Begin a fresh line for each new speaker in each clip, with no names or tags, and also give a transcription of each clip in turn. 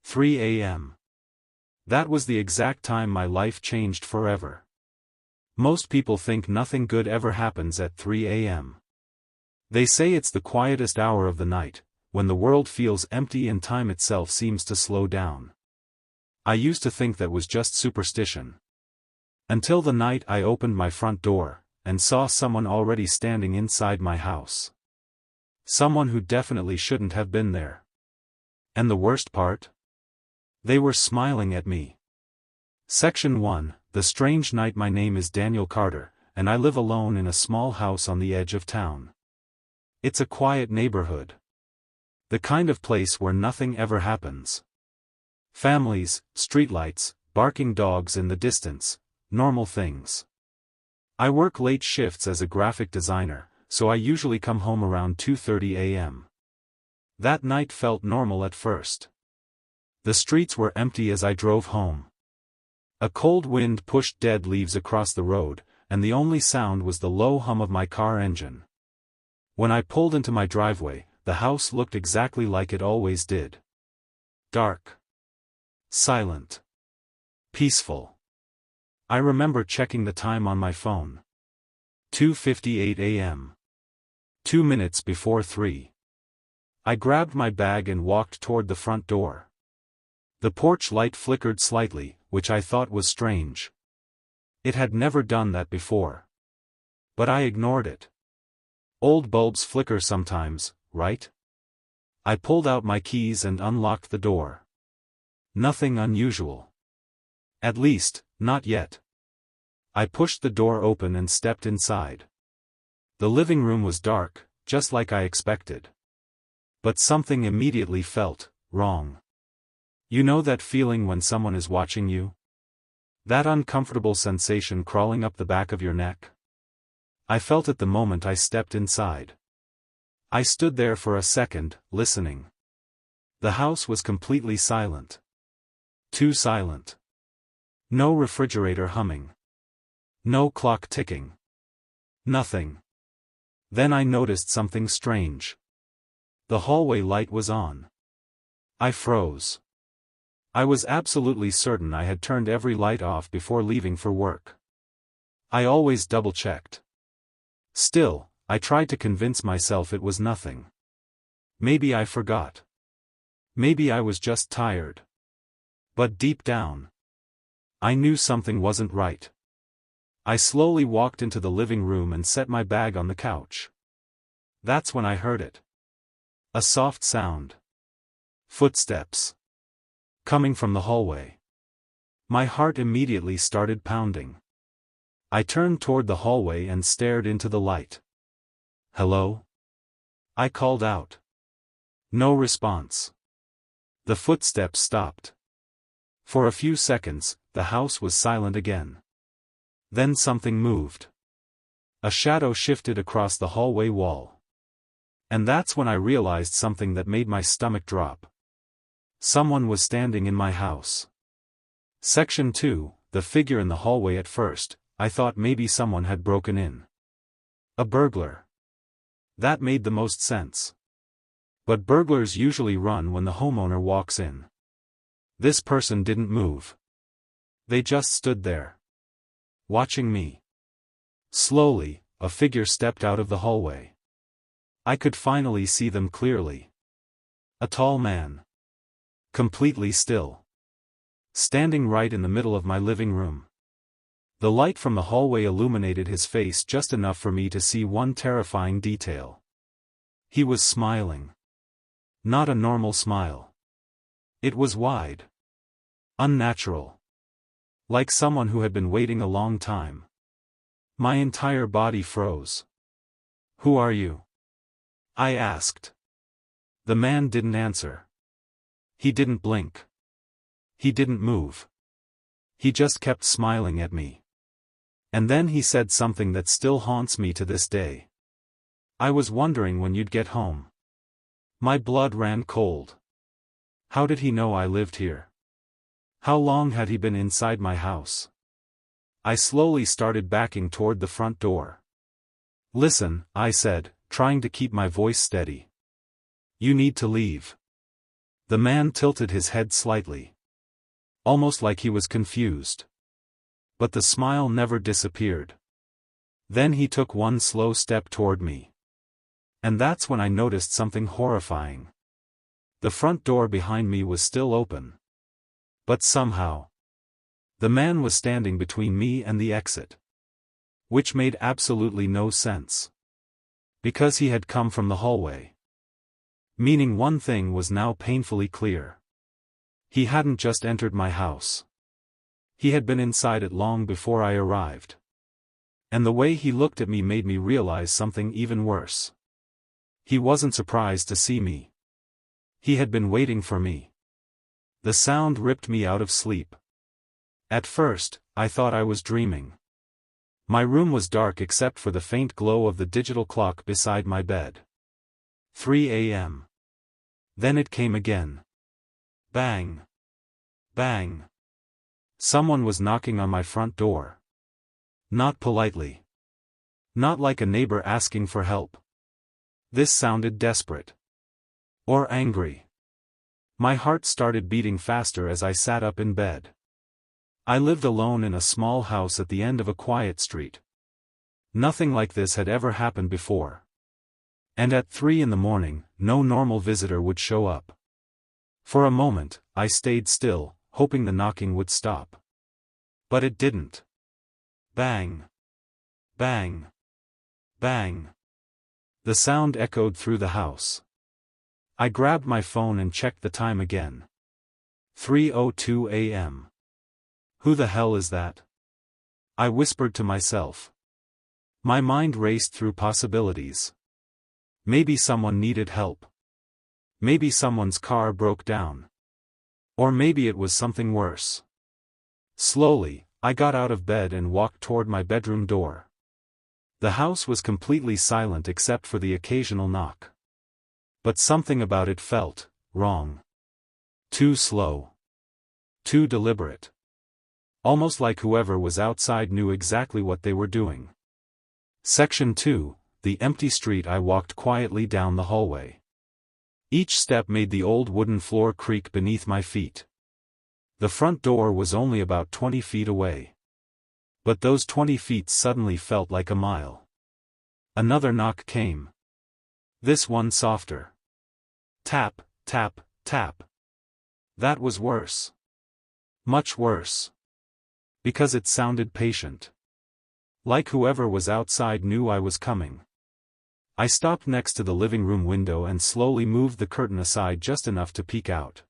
3 a.m. That was the exact time my life changed forever. Most people think nothing good ever happens at 3 a.m. They say it's the quietest hour of the night, when the world feels empty and time itself seems to slow down. I used to think that was just superstition. Until the night I opened my front door, and saw someone already standing inside my house. Someone who definitely shouldn't have been there. And the worst part? They were smiling at me. Section 1, The Strange Night. My name is Daniel Carter, and I live alone in a small house on the edge of town. It's a quiet neighborhood. The kind of place where nothing ever happens. Families, streetlights, barking dogs in the distance, normal things. I work late shifts as a graphic designer, so I usually come home around 2:30 a.m. That night felt normal at first. The streets were empty as I drove home. A cold wind pushed dead leaves across the road, and the only sound was the low hum of my car engine. When I pulled into my driveway, the house looked exactly like it always did. Dark. Silent. Peaceful. I remember checking the time on my phone. 2:58 a.m. 2 minutes before 3. I grabbed my bag and walked toward the front door. The porch light flickered slightly, which I thought was strange. It had never done that before. But I ignored it. Old bulbs flicker sometimes, right? I pulled out my keys and unlocked the door. Nothing unusual. At least, not yet. I pushed the door open and stepped inside. The living room was dark, just like I expected. But something immediately felt wrong. You know that feeling when someone is watching you? That uncomfortable sensation crawling up the back of your neck? I felt it the moment I stepped inside. I stood there for a second, listening. The house was completely silent. Too silent. No refrigerator humming. No clock ticking. Nothing. Then I noticed something strange. The hallway light was on. I froze. I was absolutely certain I had turned every light off before leaving for work. I always double-checked. Still, I tried to convince myself it was nothing. Maybe I forgot. Maybe I was just tired. But deep down, I knew something wasn't right. I slowly walked into the living room and set my bag on the couch. That's when I heard it. A soft sound. Footsteps. Coming from the hallway. My heart immediately started pounding. I turned toward the hallway and stared into the light. "Hello?" I called out. No response. The footsteps stopped. For a few seconds, the house was silent again. Then something moved. A shadow shifted across the hallway wall. And that's when I realized something that made my stomach drop. Someone was standing in my house. Section 2, The figure in the hallway. At first, I thought maybe someone had broken in. A burglar. That made the most sense. But burglars usually run when the homeowner walks in. This person didn't move. They just stood there. Watching me. Slowly, a figure stepped out of the hallway. I could finally see them clearly. A tall man. Completely still. Standing right in the middle of my living room. The light from the hallway illuminated his face just enough for me to see one terrifying detail. He was smiling. Not a normal smile. It was wide. Unnatural. Like someone who had been waiting a long time. My entire body froze. "Who are you?" I asked. The man didn't answer. He didn't blink. He didn't move. He just kept smiling at me. And then he said something that still haunts me to this day. "I was wondering when you'd get home." My blood ran cold. How did he know I lived here? How long had he been inside my house? I slowly started backing toward the front door. "Listen," I said, trying to keep my voice steady. "You need to leave. The man tilted his head slightly. Almost like he was confused. But the smile never disappeared. Then he took one slow step toward me. And that's when I noticed something horrifying. The front door behind me was still open. But somehow, the man was standing between me and the exit. Which made absolutely no sense. Because he had come from the hallway. Meaning one thing was now painfully clear. He hadn't just entered my house. He had been inside it long before I arrived. And the way he looked at me made me realize something even worse. He wasn't surprised to see me. He had been waiting for me. The sound ripped me out of sleep. At first, I thought I was dreaming. My room was dark except for the faint glow of the digital clock beside my bed. 3 a.m. Then it came again. Bang. Bang. Someone was knocking on my front door. Not politely. Not like a neighbor asking for help. This sounded desperate. Or angry. My heart started beating faster as I sat up in bed. I lived alone in a small house at the end of a quiet street. Nothing like this had ever happened before. And at 3 in the morning, no normal visitor would show up. For a moment, I stayed still, hoping the knocking would stop. But it didn't. Bang. Bang. Bang. The sound echoed through the house. I grabbed my phone and checked the time again. 3:02 a.m. Who the hell is that? I whispered to myself. My mind raced through possibilities. Maybe someone needed help. Maybe someone's car broke down. Or maybe it was something worse. Slowly, I got out of bed and walked toward my bedroom door. The house was completely silent except for the occasional knock. But something about it felt wrong. Too slow. Too deliberate. Almost like whoever was outside knew exactly what they were doing. Section 2, the empty street. I walked quietly down the hallway. Each step made the old wooden floor creak beneath my feet. The front door was only about 20 feet away. But those 20 feet suddenly felt like a mile. Another knock came. This one softer. Tap, tap, tap. That was worse. Much worse. Because it sounded patient. Like whoever was outside knew I was coming. I stopped next to the living room window and slowly moved the curtain aside just enough to peek out.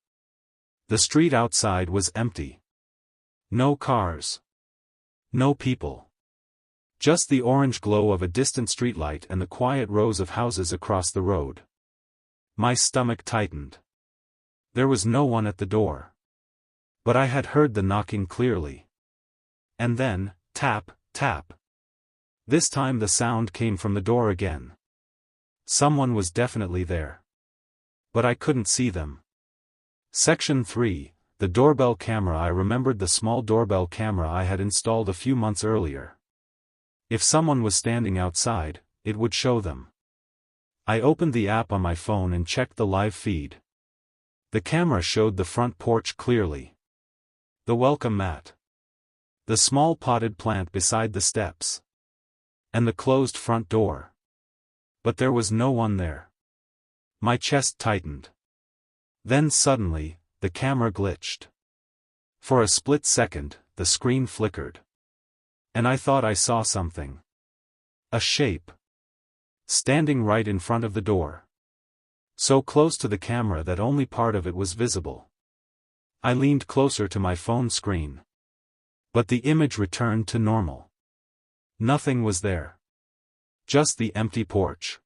The street outside was empty. No cars. No people. Just the orange glow of a distant streetlight and the quiet rows of houses across the road. My stomach tightened. There was no one at the door. But I had heard the knocking clearly. And then, tap, tap. This time the sound came from the door again. Someone was definitely there. But I couldn't see them. Section 3, the doorbell camera. I remembered the small doorbell camera I had installed a few months earlier. If someone was standing outside, it would show them. I opened the app on my phone and checked the live feed. The camera showed the front porch clearly. The welcome mat. The small potted plant beside the steps. And the closed front door. But there was no one there. My chest tightened. Then suddenly, the camera glitched. For a split second, the screen flickered. And I thought I saw something. A shape. Standing right in front of the door. So close to the camera that only part of it was visible. I leaned closer to my phone screen. But the image returned to normal. Nothing was there. Just the empty porch.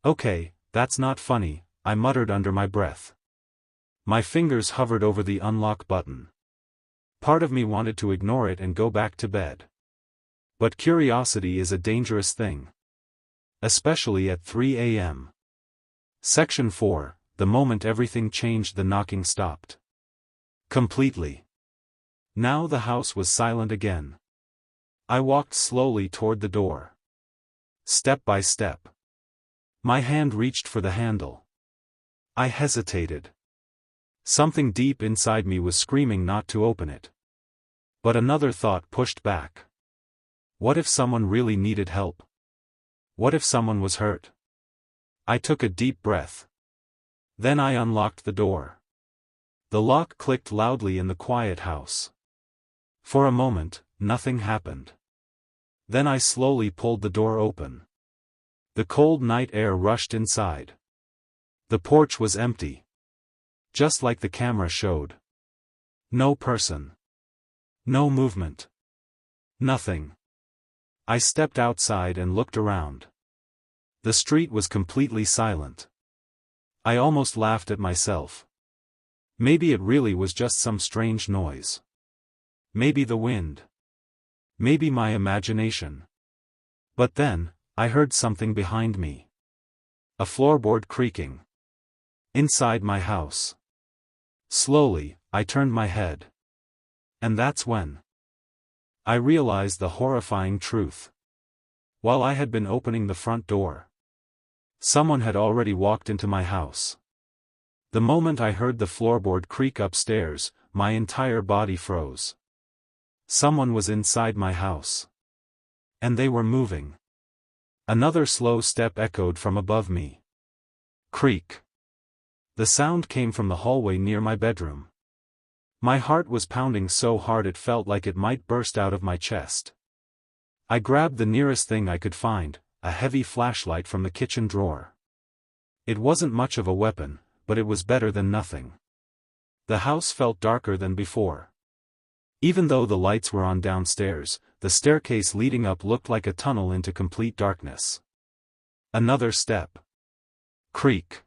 Okay, that's not funny, I muttered under my breath. My fingers hovered over the unlock button. Part of me wanted to ignore it and go back to bed. But curiosity is a dangerous thing. Especially at 3 a.m. Section 4, the moment everything changed, the knocking stopped. Completely. Now the house was silent again. I walked slowly toward the door. Step by step. My hand reached for the handle. I hesitated. Something deep inside me was screaming not to open it. But another thought pushed back. What if someone really needed help? What if someone was hurt? I took a deep breath. Then I unlocked the door. The lock clicked loudly in the quiet house. For a moment, nothing happened. Then I slowly pulled the door open. The cold night air rushed inside. The porch was empty. Just like the camera showed. No person. No movement. Nothing. I stepped outside and looked around. The street was completely silent. I almost laughed at myself. Maybe it really was just some strange noise. Maybe the wind. Maybe my imagination. But then, I heard something behind me. A floorboard creaking. Inside my house. Slowly, I turned my head. And that's when I realized the horrifying truth. While I had been opening the front door, someone had already walked into my house. The moment I heard the floorboard creak upstairs, my entire body froze. Someone was inside my house. And they were moving. Another slow step echoed from above me. Creak. The sound came from the hallway near my bedroom. My heart was pounding so hard it felt like it might burst out of my chest. I grabbed the nearest thing I could find, a heavy flashlight from the kitchen drawer. It wasn't much of a weapon, but it was better than nothing. The house felt darker than before. Even though the lights were on downstairs, the staircase leading up looked like a tunnel into complete darkness. Another step. Creak.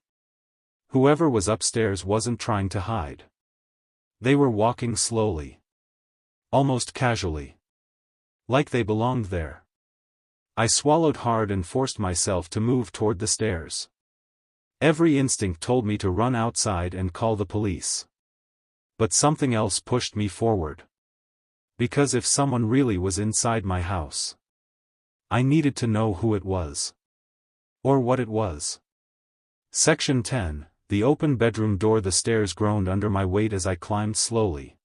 Whoever was upstairs wasn't trying to hide. They were walking slowly. Almost casually. Like they belonged there. I swallowed hard and forced myself to move toward the stairs. Every instinct told me to run outside and call the police. But something else pushed me forward. Because if someone really was inside my house, I needed to know who it was. Or what it was. Section 10, the open bedroom door. The stairs groaned under my weight as I climbed slowly.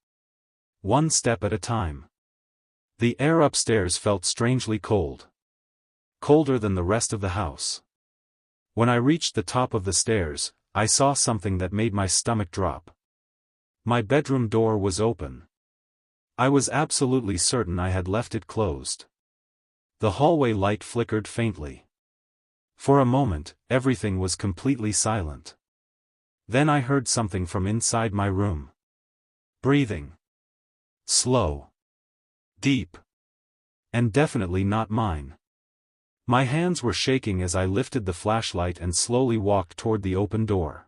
One step at a time. The air upstairs felt strangely cold. Colder than the rest of the house. When I reached the top of the stairs, I saw something that made my stomach drop. My bedroom door was open. I was absolutely certain I had left it closed. The hallway light flickered faintly. For a moment, everything was completely silent. Then I heard something from inside my room. Breathing. Slow. Deep. And definitely not mine. My hands were shaking as I lifted the flashlight and slowly walked toward the open door.